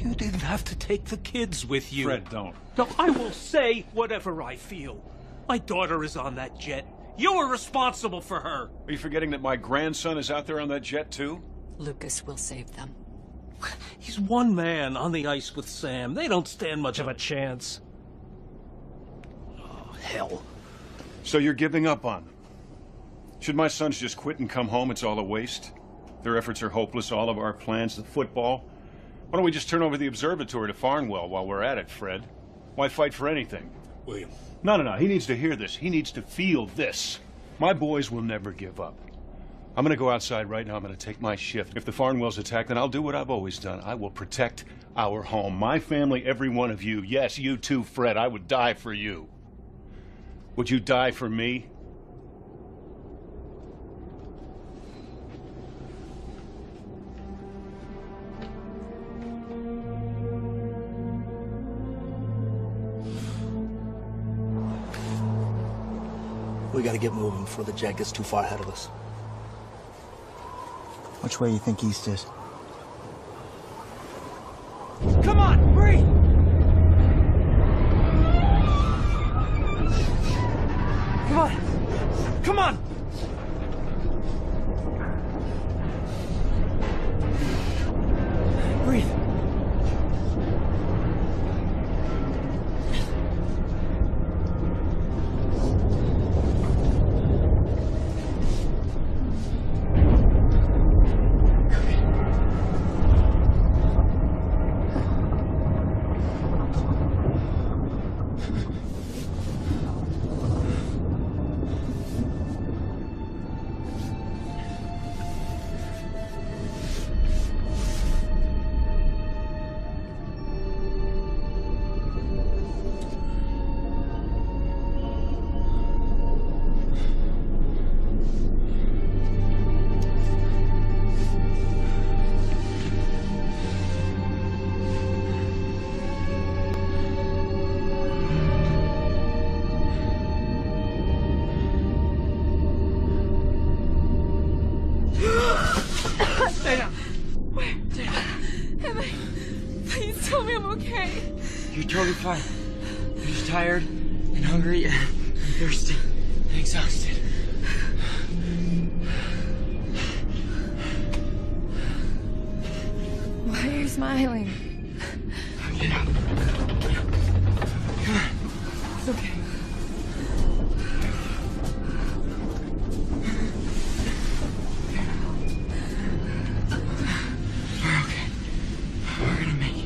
You didn't have to take the kids with you. Fred, don't. No, I will say whatever I feel. My daughter is on that jet. You were responsible for her. Are you forgetting that my grandson is out there on that jet, too? Lucas will save them. He's one man on the ice with Sam. They don't stand much of a chance. Oh, hell. So you're giving up on them? Should my sons just quit and come home? It's all a waste? Their efforts are hopeless, all of our plans, the football. Why don't we just turn over the observatory to Farnwell while we're at it, Fred? Why fight for anything? William. No. He needs to hear this. He needs to feel this. My boys will never give up. I'm going to go outside right now. I'm going to take my shift. If the Farnwells attack, then I'll do what I've always done. I will protect our home. My family, every one of you. Yes, you too, Fred. I would die for you. Would you die for me? We gotta get moving before the jet gets too far ahead of us. Which way you think east is? Come on, breathe! Come on! Come on! Breathe. Totally fine. I'm just tired and hungry and thirsty and exhausted. Why are you smiling? Get up. Come on. It's okay. We're okay. We're gonna make it.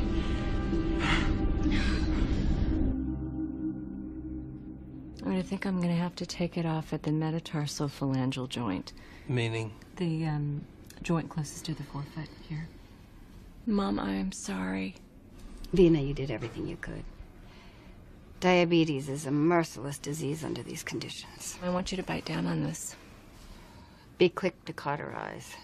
I think I'm gonna have to take it off at the metatarsophalangeal joint. Meaning? The, joint closest to the forefoot here. Mom, I'm sorry. Vina, you did everything you could. Diabetes is a merciless disease under these conditions. I want you to bite down on this. Be quick to cauterize.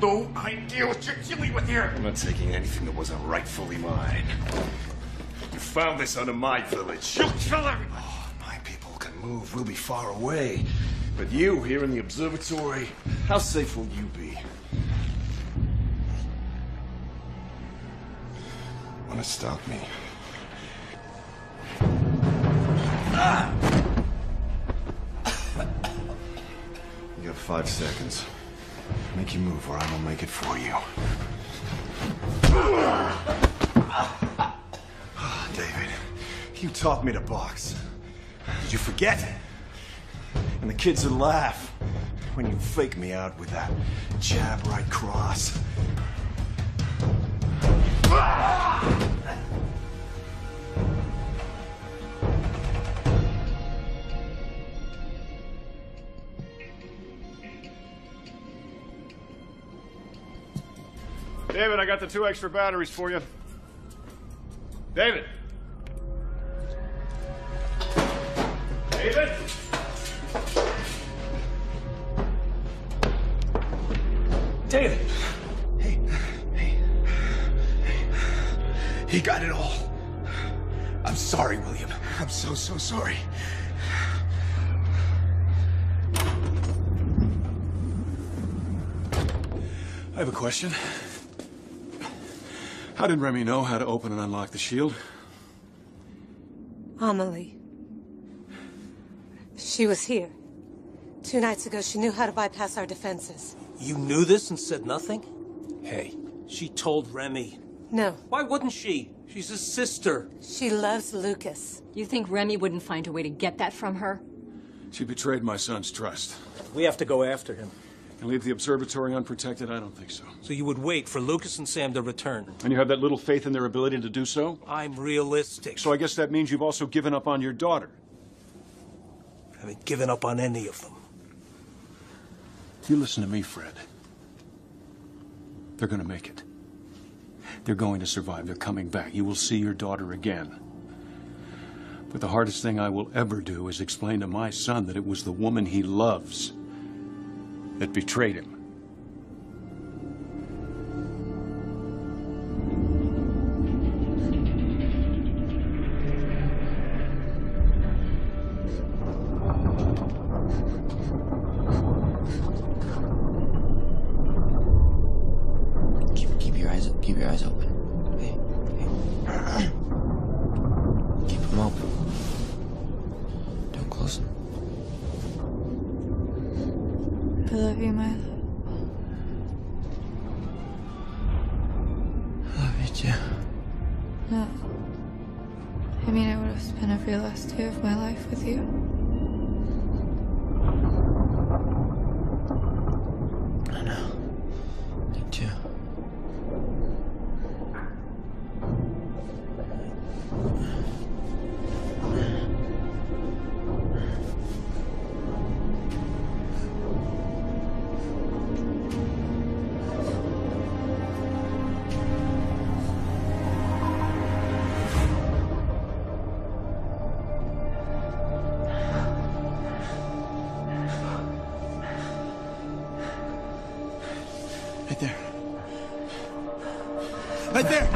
No idea what you're dealing with here! I'm not taking anything that wasn't rightfully mine. You found this under my village. You'll kill everybody! Oh, my people can move. We'll be far away. But you, here in the observatory, how safe will you be? want to stop me. You have 5 seconds. Make your move or I will make it for you. David, you taught me to box. Did you forget? And the kids would laugh when you fake me out with that jab right cross. David, I got the 2 extra batteries for you. David! David! David! Hey. He got it all. I'm sorry, William. I'm so sorry. I have a question. How did Remy know how to open and unlock the shield? Amelie. She was here. 2 nights ago, she knew how to bypass our defenses. You knew this and said nothing? Hey, she told Remy. No. Why wouldn't she? She's his sister. She loves Lucas. You think Remy wouldn't find a way to get that from her? She betrayed my son's trust. We have to go after him. And leave the observatory unprotected? I don't think so. So you would wait for Lucas and Sam to return? And you have that little faith in their ability to do so? I'm realistic. So I guess that means you've also given up on your daughter. I haven't given up on any of them. You listen to me, Fred. They're going to make it. They're going to survive. They're coming back. You will see your daughter again. But the hardest thing I will ever do is explain to my son that it was the woman he loves that betrayed him. Keep your eyes open. Hey. Keep them open. Don't close them. I love you, my love. I love you too. No. I mean, I would have spent every last day of my life with you. I know. Me too. Right there. Right there!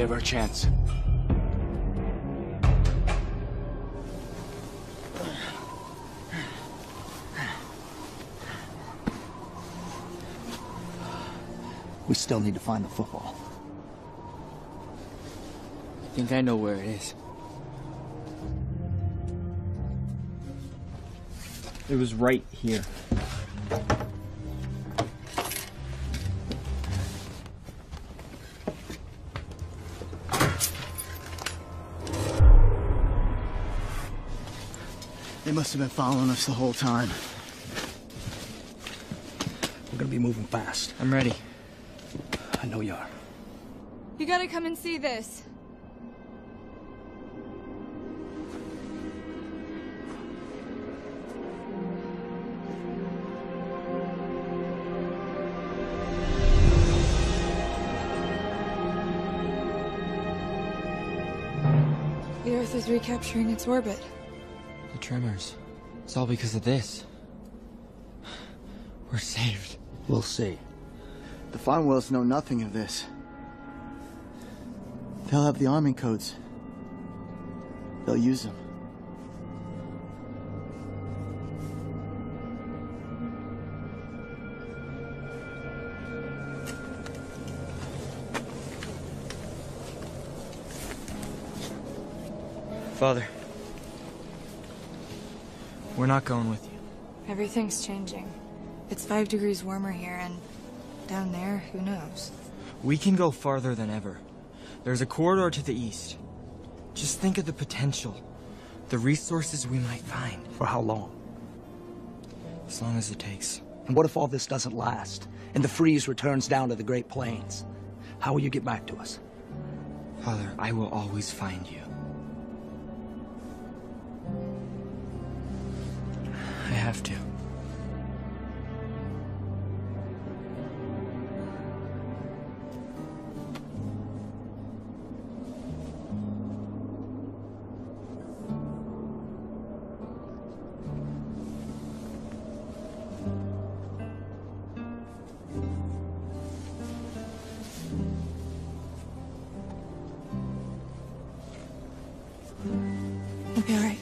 gave her a chance. We still need to find the football. I think I know where it is. It was right here. They must have been following us the whole time. We're gonna be moving fast. I'm ready. I know you are. You gotta come and see this. The Earth is recapturing its orbit. The tremors. It's all because of this. We're saved. We'll see. The Farnwells know nothing of this. They'll have the arming codes. They'll use them. Father. We're not going with you. Everything's changing. It's 5 degrees warmer here, and down there, who knows? We can go farther than ever. There's a corridor to the east. Just think of the potential. The resources we might find. For how long? As long as it takes. And what if all this doesn't last, and the freeze returns down to the Great Plains? How will you get back to us? Father, I will always find you. I have to. We'll be all right.